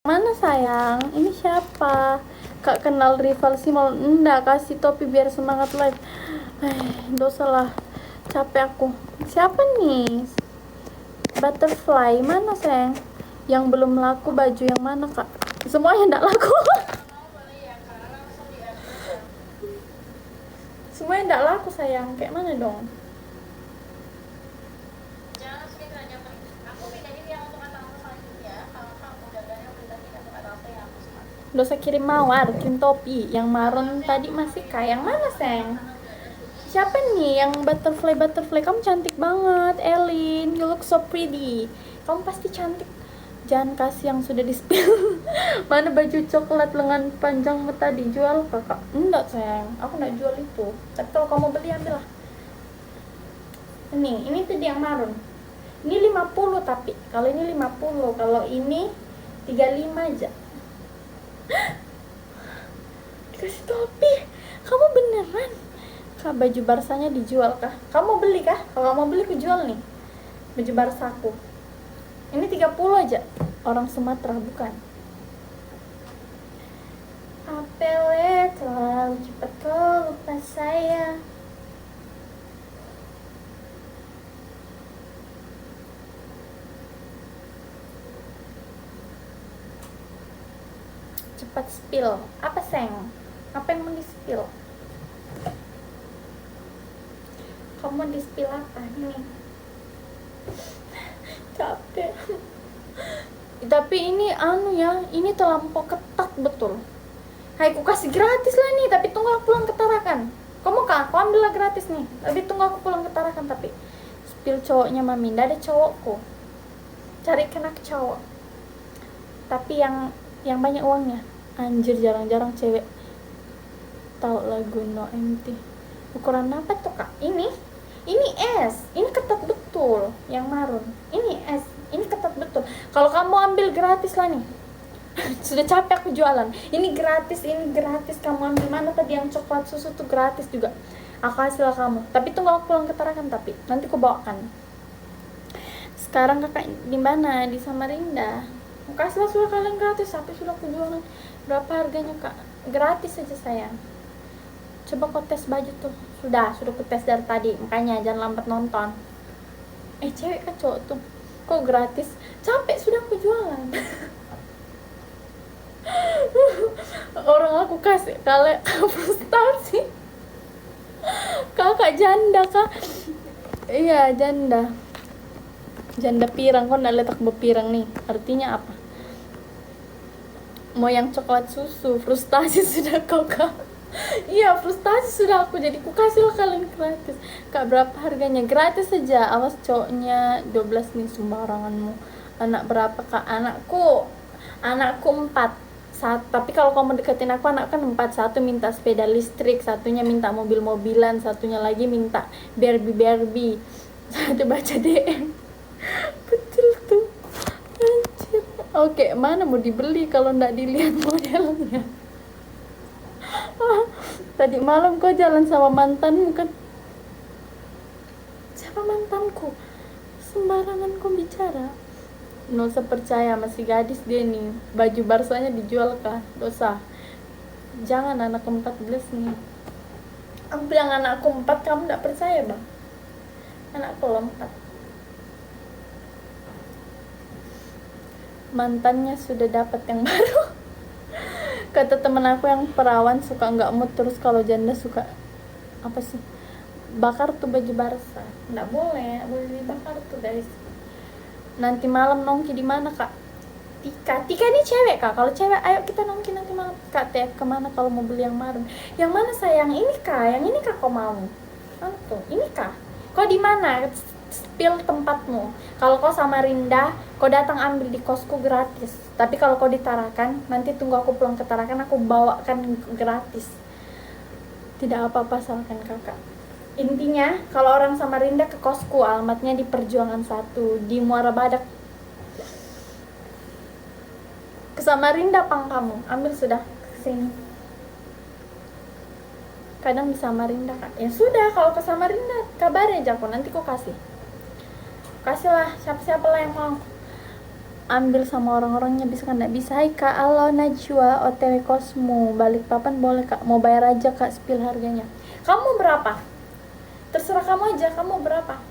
Mana sayang? Ini siapa? Kak kenal rival Simol? Enggak, kasih topi biar semangat live. Dosa lah. Capek aku. Siapa nih? Butterfly. Mana sayang? Yang belum laku baju yang mana kak? Semuanya enggak laku. Semuanya enggak laku sayang. Kayak mana dong? Dosa kirim mawar, kirim topi. Yang marun tadi masih kak. Yang mana sayang? Siapa nih yang butterfly? Kamu cantik banget, Elin. You look so pretty. Kamu pasti cantik. Jangan kasih yang sudah di spill. Mana baju coklat lengan panjang tadi jual kakak? Enggak sayang, aku enggak jual itu. Tapi kalau kamu beli ambillah. Ini tadi yang marun. Ini 50 tapi kalau ini 50, kalau ini 35 aja. Dikasih topi. Kamu beneran? Kak, baju Barsanya dijual kah? Kamu beli kah? Kalau kamu beli, aku jual nih baju Barsaku. Ini 30 aja. Orang Sumatera bukan? Apele terlalu cepat kau lupa saya. Cepat spill. Apa sayang? Apa yang mau di spill? Kamu di spill apa? Ini capek. Tapi ini ini terlampau ketat betul. Hai, aku kasih gratis lah nih, tapi tunggu aku pulang ke Tarakan. Kamu kak, aku ambil lah gratis nih, tapi tunggu aku pulang ke Tarakan. Tapi spill cowoknya mami, nggak ada cowokku. Cari kena cowok. Tapi yang banyak uangnya. Anjir, jarang-jarang cewek tahu lagu No Empty. Ukuran apa tuh kak? Ini S, ini ketat betul. Yang marun, ini S, ini ketat betul. Kalau kamu ambil gratis lah nih. Sudah capek aku jualan. Ini gratis. Kamu ambil. Mana tadi yang coklat susu tuh gratis juga. Aku kasih lah kamu. Tapi tunggu aku pulang ke Tarakan, tapi nanti aku bawakan. Sekarang kakak di mana? Di Samarinda. Aku kasih lah sudah kalian gratis. Tapi sudah aku jualan. Berapa harganya kak? Gratis aja sayang. Coba kau tes baju tuh. Sudah aku tes dari tadi. Makanya jangan lambat nonton. Cewek kan cowok tuh. Kok gratis? Capek sudah aku jualan. Orang aku kasih kalian frustasi. Kakak janda kak? Iya janda pirang. Kok nggak letak berpirang nih? Artinya apa? Mau yang coklat susu. Frustasi sudah kau kak. Iya, frustasi sudah aku, jadi ku kasih lah kalian gratis. Kak, berapa harganya? Gratis saja. Awas cowoknya 12 nih, sembaranganmu. Anak berapa kak? Anakku 4. Tapi kalau kamu deketin aku, anak kan 4. Satu minta sepeda listrik, satunya minta mobil-mobilan, satunya lagi minta Barbie. Satu baca DM. Betul tuh. Anjir. Oke, mana mau dibeli kalau nggak dilihat modelnya? Tadi malam kau jalan sama mantanmu kan? Siapa mantanku? Sembarangan kau bicara. Nggak usah percaya, masih gadis dia nih. Baju Barsanya dijual kah? Dosa. Jangan, anak ke-14 nih. Aku bilang anakku 4, kamu nggak percaya bang? Anakku 4. Mantannya sudah dapat yang baru. Kata temen aku yang perawan suka nggak mood, terus kalau janda suka apa sih, bakar tuh baju Barsa. Nggak boleh dibakar tuh guys. Nanti malam nongki di mana kak? Tika ini cewek kak. Kalau cewek ayo kita nongki nanti malam. Kak TF kemana kalau mau beli yang marun? Yang mana sayang? Ini kak, yang ini kak kau mau? Tuh, ini kak. Kau di mana? Spill tempatmu. Kalau kau Samarinda, kau datang ambil di kosku gratis. Tapi kalau kau di Tarakan, nanti tunggu aku pulang ke Tarakan, aku bawakan gratis. Tidak apa-apa salahkan kakak. Intinya kalau orang Samarinda ke kosku, alamatnya di Perjuangan 1 di Muara Badak. Ke Samarinda pang kamu, ambil sudah kesini. Kadang di Samarinda kan. Ya sudah, kalau ke Samarinda kabarin aja aku, nanti aku kasih lah siapa-siapa lah yang mau. ambil sama orang-orangnya, bisa kan? Nggak bisa. Hai kak, halo Najwa, OTW Kosmo Balikpapan boleh kak, mau bayar aja kak, spill harganya. Kamu berapa? Terserah kamu aja, kamu berapa?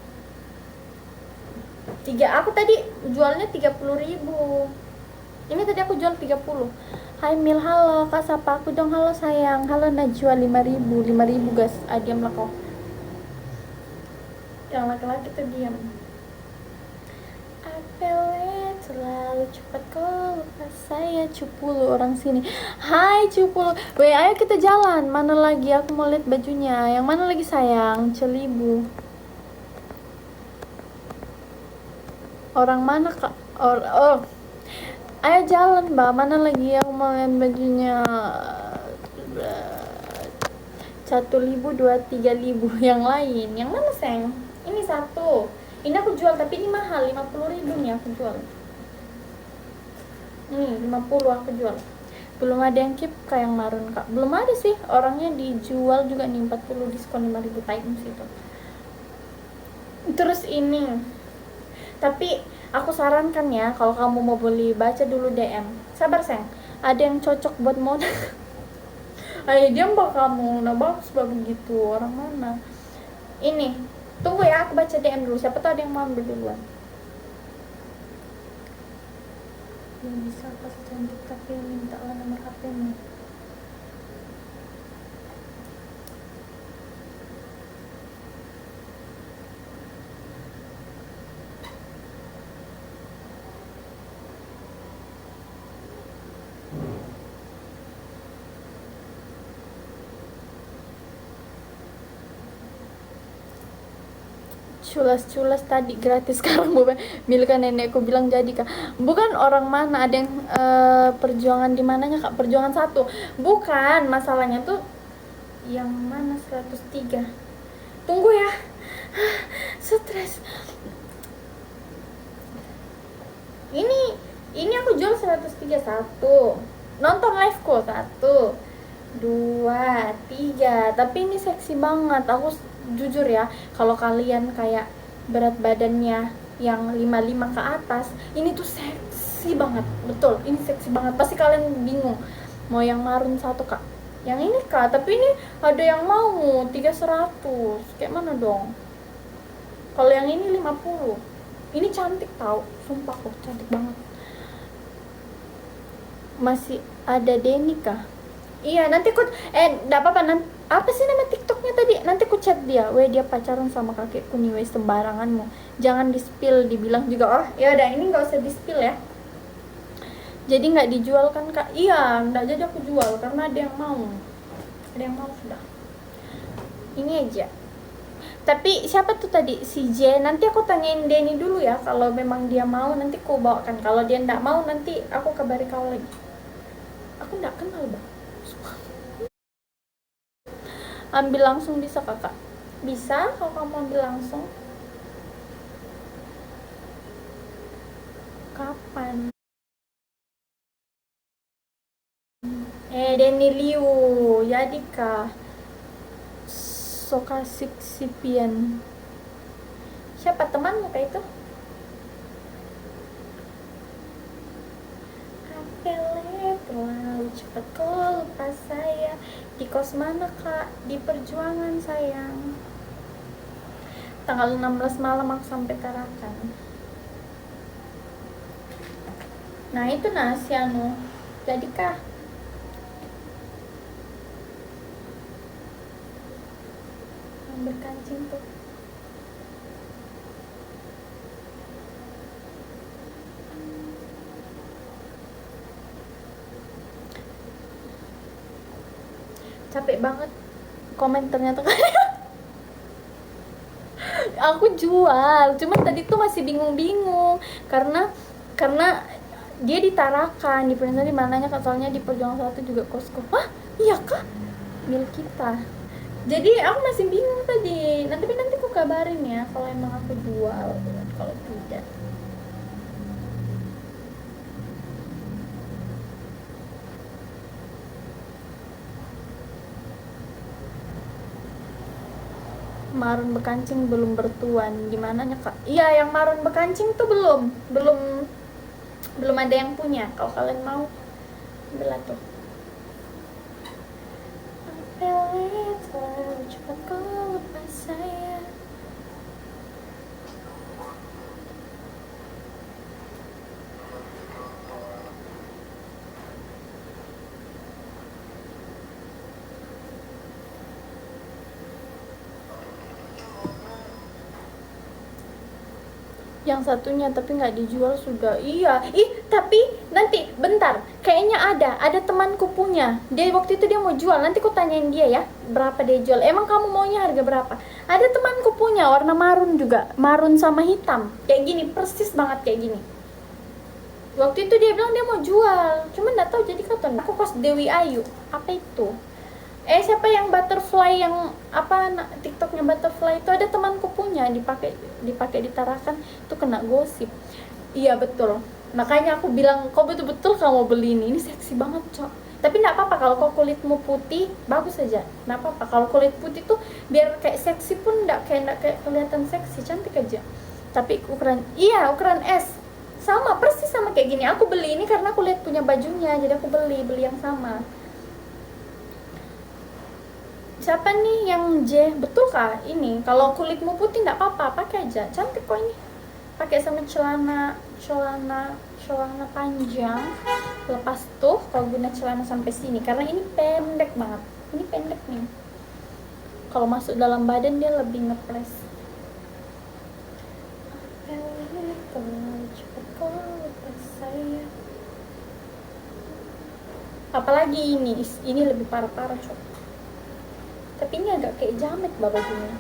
3, aku tadi jualnya 30.000. Ini tadi aku jual 30. Hai Mil, halo kak, sapa aku dong. Halo sayang, halo Najwa. 5.000 guys. Diam lah kau. Yang laki-laki tuh diam. Apelet selalu cepat kau lupa saya. Cupulu orang sini. Hai Cupulu, weh ayo kita jalan. Mana lagi, aku mau lihat bajunya. Yang mana lagi sayang? Celibu. Orang mana kak? Oh, ayo jalan mbak, mana lagi, aku mau lihat bajunya. 1.000, 2, 3.000. Yang lain, yang mana sayang? Ini satu, ini aku jual tapi ini mahal, 50.000 nih aku jual. Nih 50 aku jual. Belum ada yang keep kayak yang marun kak, belum ada sih. Orangnya dijual juga nih 40 diskon 5.000 times itu. Terus ini, tapi aku sarankan ya, kalau kamu mau beli, baca dulu DM. Sabar sayang, ada yang cocok buat modal. Ayo dia mbak kamu, nah bagus begitu. Orang mana? Ini, tunggu ya, aku baca DM dulu. Siapa tahu ada yang mau ambil duluan. Belum bisa pas cantik tapi minta nomor HP-nya. Culas-culas tadi gratis, sekarang milik nenekku bilang jadi kak. Bukan orang mana, ada yang perjuangan di mananya kak? Perjuangan 1. Bukan, masalahnya tuh yang mana 103. Tunggu ya. Stres. Ini aku jual 131. Nonton liveku 1, 2, 3. Tapi ini seksi banget. Aku jujur ya, kalau kalian kayak berat badannya yang 55 ke atas, ini tuh seksi banget. Betul, ini seksi banget. Pasti kalian bingung mau yang marun 1 kak, yang ini kak. Tapi ini ada yang mau 300. Kayak mana dong? Kalau yang ini 50. Ini cantik tau, sumpah kok cantik banget. Masih ada Denny kah? Iya, nanti ku enggak apa-apa, nanti apa sih nama TikToknya tadi? Nanti ku chat dia. Weh, dia pacaran sama kakekku nih, weh, sembaranganmu. Jangan di-spill, dibilang juga. Oh, ya udah, ini enggak usah di-spill ya. Jadi enggak dijual kan, Kak? Iya, enggak jadi aku jual karena ada yang mau. Ada yang mau sudah. Ini aja. Tapi siapa tuh tadi? Si J. Nanti aku tanyain Denny dulu ya. Kalau memang dia mau, nanti ku bawakan. Kalau dia enggak mau, nanti aku kabari kau lagi. Aku enggak kenal, Bang. Ambil langsung bisa kakak? Bisa kalau kamu ambil langsung. Kapan? Denny Liu, jadikah? Sokasik Sipian. Siapa temanmu kayak itu? Apelet terlalu cepat kau lupa saya. Di kos mana kak? Di Perjuangan sayang. Tanggal 16 malam aku sampai Tarakan. Nah itu nasi anu. Jadikah? Berkancing tuh. Capek banget komentarnya tuh. Aku jual, cuman tadi tuh masih bingung-bingung karena dia ditarakan di Prinsen di mananya, soalnya di Perjuangan 1 juga Costco. Hah? Iya kah? Milik kita. Jadi aku masih bingung tadi. Nanti aku kabarin ya kalau emang aku jual. Kalau tidak, marun bekancing belum bertuan. Gimana ya kak? Iya, yang marun bekancing tuh belum belum ada yang punya. Kalau kalian mau ambil tuh. Pelet terlalu cepat kau lepas saya. Yang satunya tapi nggak dijual sudah. Iya, tapi nanti bentar, kayaknya ada temanku punya, dia waktu itu dia mau jual, nanti ku tanyain dia ya berapa dia jual. Emang kamu maunya harga berapa? Ada temanku punya warna marun juga, marun sama hitam kayak gini, persis banget kayak gini. Waktu itu dia bilang dia mau jual, cuman nggak tahu jadi kapan. Aku kos Dewi Ayu, apa itu? Siapa yang butterfly, yang apa TikToknya butterfly itu, ada temanku punya, dipakai di Tarakan, itu kena gosip. Iya betul, makanya aku bilang kau betul-betul kamu beli ini seksi banget cok. Tapi nggak apa-apa kalau kau kulitmu putih, bagus aja, nggak apa-apa. Kalau kulit putih tuh biar kayak seksi pun nggak kayak kelihatan seksi, cantik aja. Tapi ukuran S sama persis sama kayak gini. Aku beli ini karena aku lihat punya bajunya, jadi aku beli yang sama. Siapa nih yang J? Betul kah ini? Kalau kulitmu putih nggak apa-apa, pakai aja, cantik kok ini. Pakai sama celana panjang. Lepas tuh kalau guna celana sampai sini, karena ini pendek banget. Ini pendek nih. Kalau masuk dalam badan dia lebih ngepres. Apalagi ini lebih parah-parah coba. Tapi ini agak kayak jamet bajunya.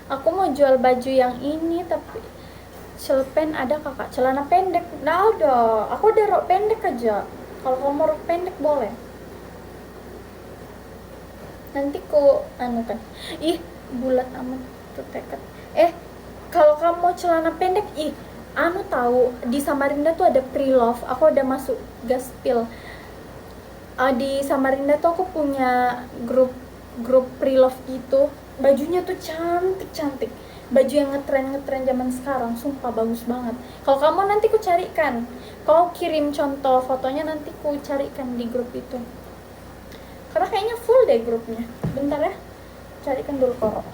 Aku mau jual baju yang ini tapi celpen ada kakak, celana pendek nggak ada. Aku udah rok pendek aja. Kalau kamu rok pendek boleh. Nanti ku anu kan, bulat amat tuh teket. Kalau kamu mau celana pendek, anu tahu di Samarinda tuh ada pre-love. Aku udah masuk gaspil. Di Samarinda tuh aku punya grup pre-love gitu. Bajunya tuh cantik, baju yang ngetren zaman sekarang, sumpah bagus banget. Kalau kamu nanti ku carikan, kau kirim contoh fotonya, nanti ku carikan di grup itu, karena kayaknya full deh grupnya. Bentar ya, carikan dulu koro.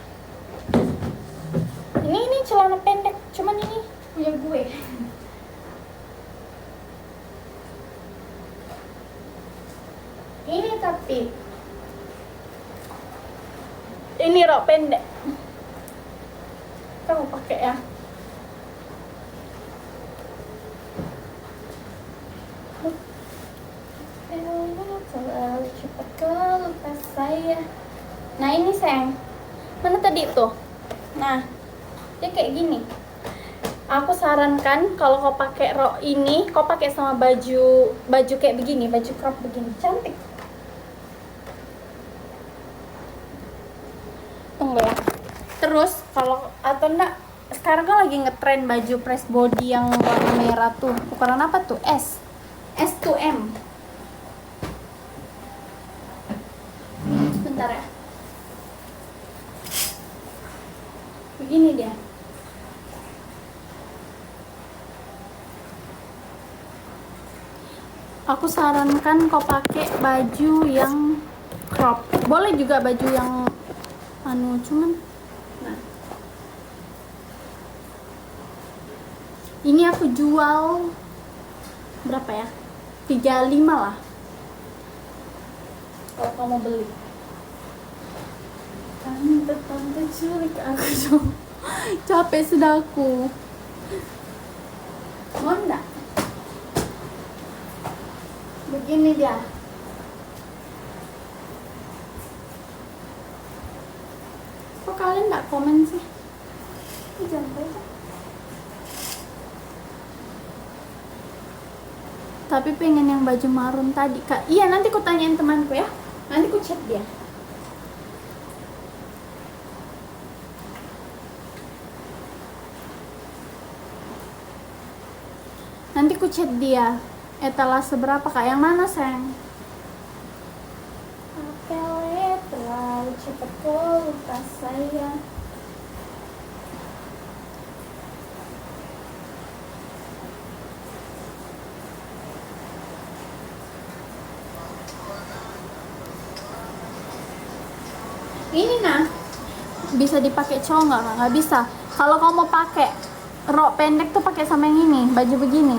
Ini celana pendek, cuman ini punya gue. Ini tapi ini rok pendek, kamu pakai ya. Terlalu cepat kau lepas saya. Nah ini sayang, mana tadi tuh? Nah dia kayak gini. Aku sarankan kalau kau pakai rok ini, kau pakai sama baju kayak begini, baju crop begini, cantik. Tunggu ya. Terus kalau atau enggak, sekarang kan lagi ngetren baju press body yang warna merah tuh. Ukuran apa tuh? S to M. Bentar ya. Begini dia. Aku sarankan kau pakai baju yang crop. Boleh juga baju yang cuman nah. Ini aku jual berapa ya? 35 lah. Kalau kamu beli. Tante culik aku. Capek sudah aku. Mau enggak? Begini dia. Kok kalian nggak komen sih? Jangan baca. Tapi pengen yang baju marun tadi kak. Iya, nanti ku tanyain temanku ya. Nanti ku chat dia. chat dia. Etalase berapa kak? Yang mana sayang? Apel terlalu cepat kau lupa saya. Ini nah, bisa dipakai cowok nggak? Nggak bisa. Kalau kamu mau pakai rok pendek tuh pakai sama yang ini, baju begini.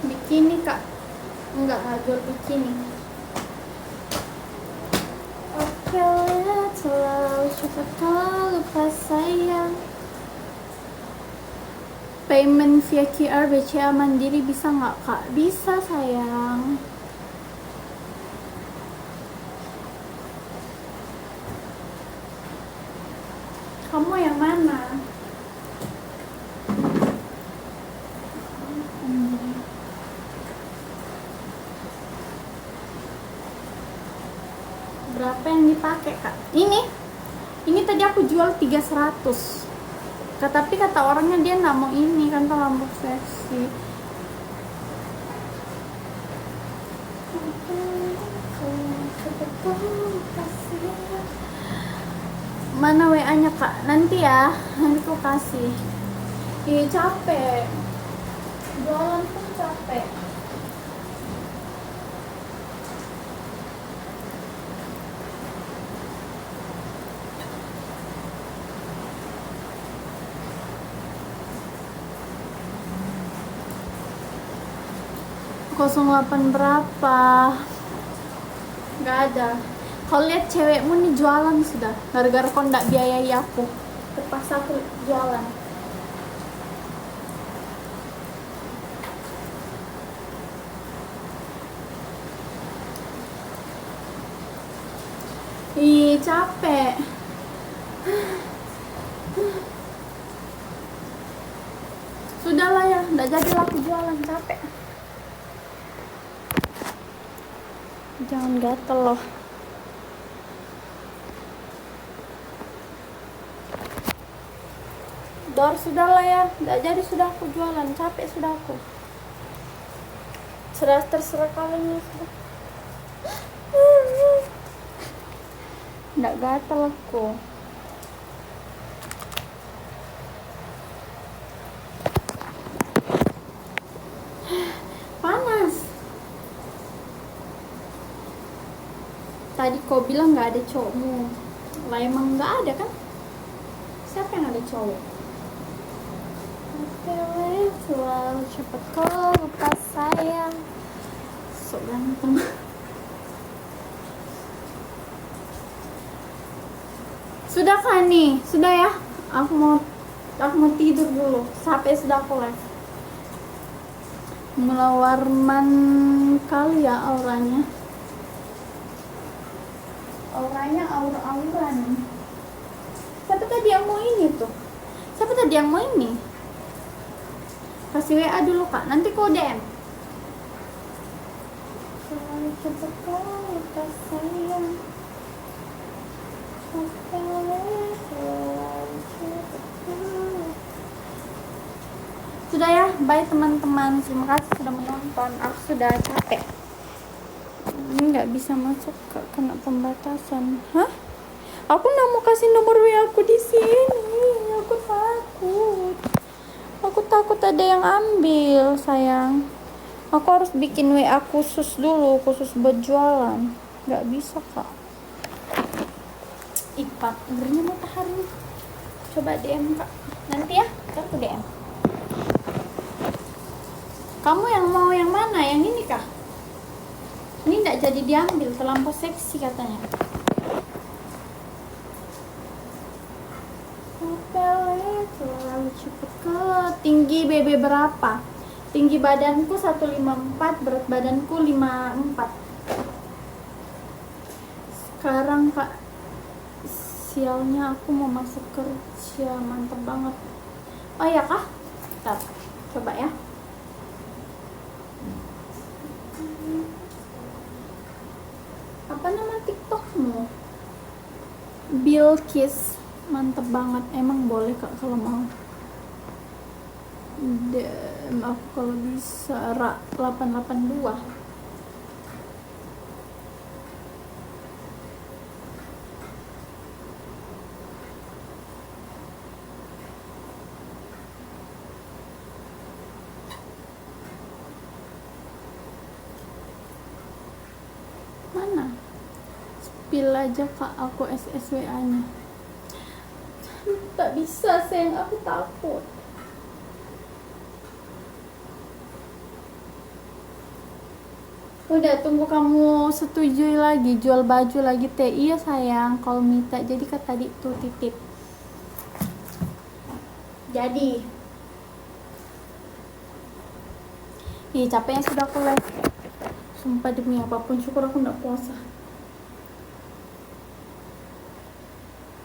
Bikini kak, enggak jual bikini. Oke, terlalu cepat kau lupa sayang. Payment via QR BCA Mandiri bisa nggak kak? Bisa sayang. Kamu yang mana? Berapa yang dipakai kak? Ini tadi aku jual 300. Tapi kata orangnya dia nggak mau ini kan terlalu seksi. Mana WA-nya kak? Nanti ya, nanti aku kasih. Ih capek, jualan pun capek. .08 berapa? Gak ada. Kau lihat cewekmu nih jualan sudah. Gara-gara kau nggak biayai aku, terpaksa aku jualan. Ih capek. Sudahlah ya, nggak jadi aku jualan, capek. Jangan gatel loh. Dor sudahlah ya, nggak jadi sudah aku jualan, capek sudah aku. Terserah kalian sudah. Nggak gatel aku. Panas. Tadi kau bilang nggak ada cowokmu. Lah emang nggak ada kan? Siapa yang ada cowok? Selalu cepet kau lupa sayang. Sok ganteng. Sudah kan nih? Sudah ya? Aku mau tidur dulu. Sampai sudah aku live. Melawarman kali ya auranya. Auranya aura-auran. Siapa tadi yang mau ini tuh? Siapa tadi yang mau ini? Kasih WA dulu kak, nanti kau DM. Selalu cepet kau lupa sayang. Sudah ya, bye teman-teman. Terima kasih sudah menonton. Aku sudah capek. Ini nggak bisa masuk kak, kena pembatasan. Hah? Aku nggak mau kasih nomor WA aku di sini. Aku takut. Aku takut ada yang ambil, sayang. Aku harus bikin WA khusus dulu, khusus buat jualan. Nggak bisa kak. Ipak, ngerinya matahari. Coba DM kak. Nanti ya, aku DM. Kamu yang mau yang mana? Yang ini kah? Ini nggak jadi diambil, terlampau seksi katanya. terlalu cepet ke tinggi BB berapa? Tinggi badanku 154, berat badanku 54. Sekarang kak, sialnya aku mau masuk kerja, mantep banget. Oh ya kak, bentar, coba ya. Apa nama TikTokmu? Bilkis, mantep banget. Emang boleh kak kalau mau. Aku kalau bisa 882. Mana? Spill aja kak, aku SSWA nya. Tak bisa sayang, aku takut. Udah, tunggu kamu setujui lagi jual baju lagi teh. Iya sayang, kalau minta jadi kan tadi tuh titip. Jadi capeknya sudah aku live. Sumpah demi apapun, syukur aku gak puasa.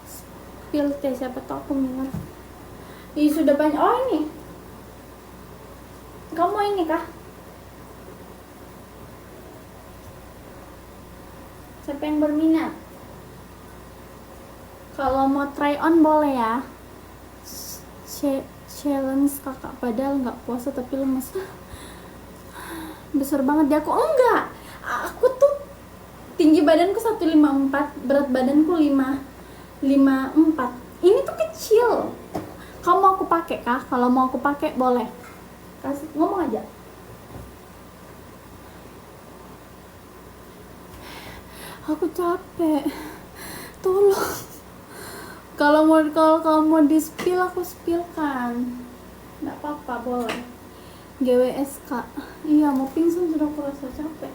Spill teh, siapa tau aku minat. Sudah banyak. Oh ini, kamu ini kah? Siapa yang berminat? Kalau mau try on boleh ya. Challenge kakak, padahal nggak puasa tapi lemes. Besar banget dia. Aku enggak. Aku tuh tinggi badanku 154, berat badanku 554. Ini tuh kecil. Kamu mau aku pakai kah? Kalau mau aku pakai boleh. Kasih ngomong aja. Aku capek. Tolong. Kalau kamu mau di spill, aku spill kan. Nggak apa-apa, boleh. GWS kak. Iya, mau pingsan sudah aku rasa capek.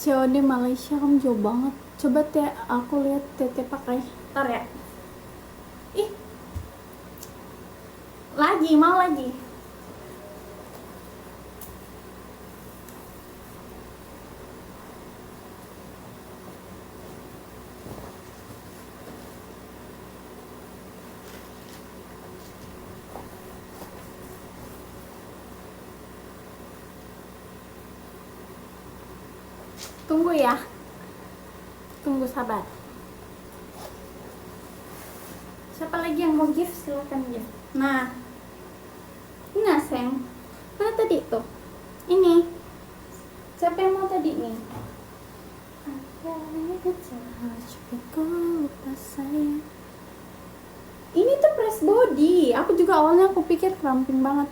COD Malaysia, kamu jauh banget. Coba teh, aku lihat tete pakai. Ntar ya. Mau lagi. Tunggu ya. Tunggu, sabar. Siapa lagi yang mau gift? Silakan gift. Nah, ini sayang. Mana tadi tuh? Ini. Siapa yang mau tadi nih? Ini tuh press body. Aku juga awalnya aku pikir keramping banget.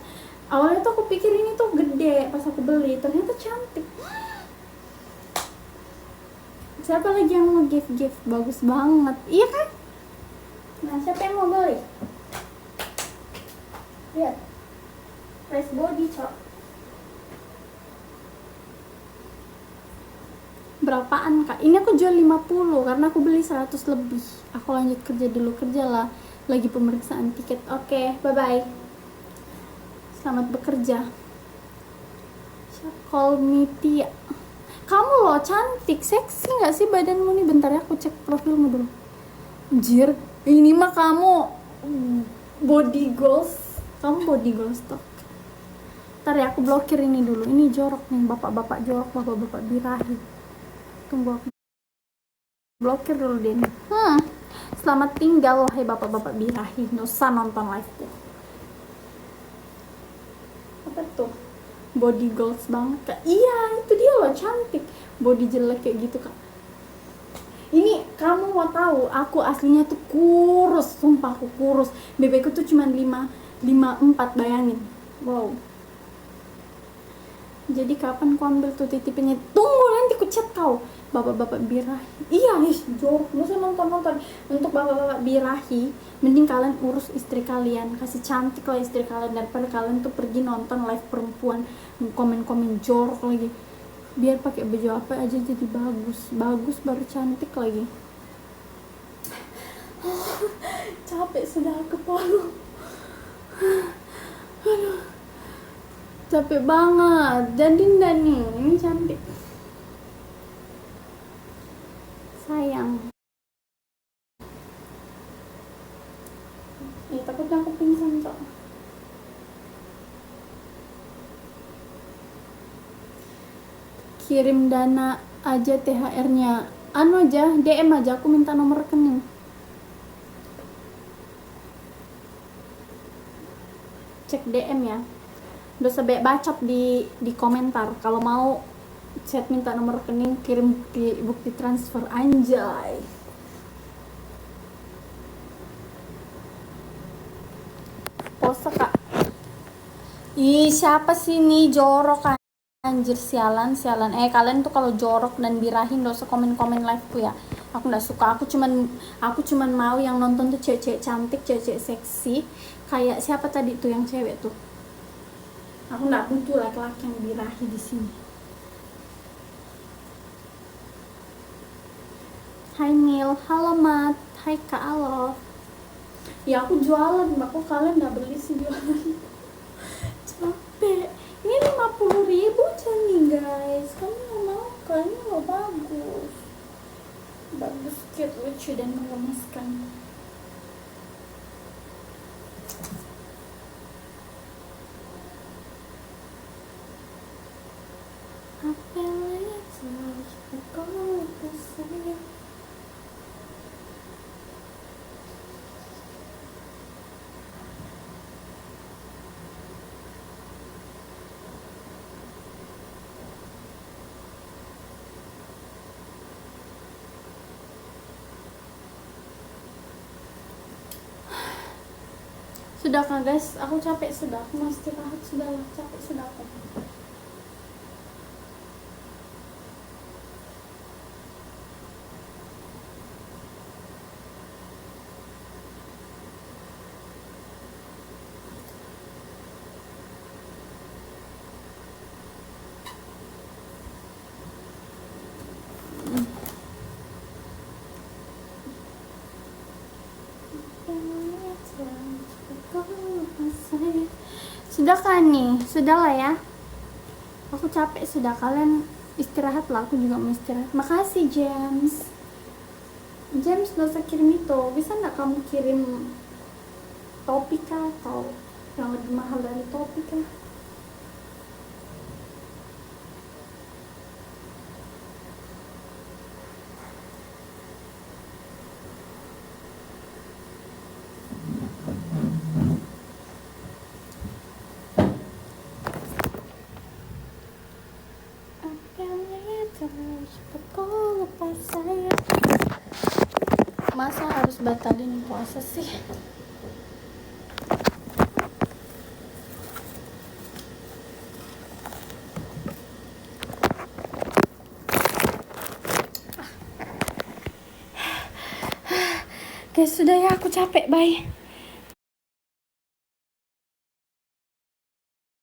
Awalnya tuh aku pikir ini tuh gede. Pas aku beli, ternyata cantik. Siapa lagi yang mau gift? Bagus banget. Iya kan? Nah, siapa yang mau beli? Lihat. Press body, cok. Berapaan kak? Ini aku jual 50 karena aku beli 100 lebih. Aku lanjut kerja dulu, kerja lah. Lagi pemeriksaan tiket. Oke, bye-bye. Selamat bekerja. Call me Tia. Kamu loh cantik, seksi gak sih badanmu nih? Bentar ya, aku cek profilmu dulu. Anjir, ini mah kamu body goals. Kamu body goals tuh. Ntar ya, aku blokir ini dulu. Ini jorok nih, bapak-bapak jorok, bapak-bapak birahi. Tunggu aku blokir dulu deh nih. Selamat tinggal wahai bapak-bapak birahi. Nggak usah nonton live tuh. Apa tuh? Body goals banget kak. Iya, itu dia loh, cantik. Body jelek kayak gitu kak. Ini kamu mau tahu, aku aslinya tuh kurus. Sumpah aku kurus. BB ku tuh cuma 54, bayangin. Wow. Jadi kapan kau ambil tuh titipnya? Tunggu, nanti ku chat kau. Bapak-bapak birahi. Iya, jorok. Nggak usah nonton. Untuk bapak-bapak birahi, mending kalian urus istri kalian. Kasih cantik lah istri kalian, daripada kalian tuh pergi nonton live perempuan, komen-komen jorok lagi. Biar pakai baju apa aja jadi bagus baru cantik lagi. capek sudah kepala. Aduh, capek banget. Jadi ndak nih, ini cantik. Sayang. Takutnya aku pingsan, Cok. Kirim dana aja THR-nya. Anu aja, DM aja, aku minta nomor rekening. Cek DM ya. Udah sebaik bacot di komentar. Kalau mau chat minta nomor rekening, kirim bukti transfer, anjay. Pose kak. Ih, siapa sih nih jorok kan? Anjir, sialan. Kalian tuh kalau jorok dan birahin gak usah komen live ku ya. Aku nggak suka. Aku cuman mau yang nonton tuh cewek-cewek cantik, cewek-cewek seksi. Kayak siapa tadi tuh yang cewek tuh? Aku nggak butuh laki-laki yang birahi di sini. Hai Nil, halo Mat, hai Kak Alo. Ya aku jualan, aku kalian nggak beli sih jualan. Capek. Ini 50.000 aja nih guys. Kamu nggak mau? Kayaknya nggak bagus. Bagus, cute, lucu dan menggemaskan. Sudah kan guys, aku capek sudah, aku mau istirahat sudah lah, capek sudah aku. Sudah kan nih, sudah lah ya. Aku capek sudah, kalian istirahat lah, aku juga mau istirahat. Makasih James. James gak usah kirim itu, bisa nggak kamu kirim topika atau yang lebih mahal dari topika? Masa harus batalin puasa sih? Guys, sudah ya, aku capek, bye.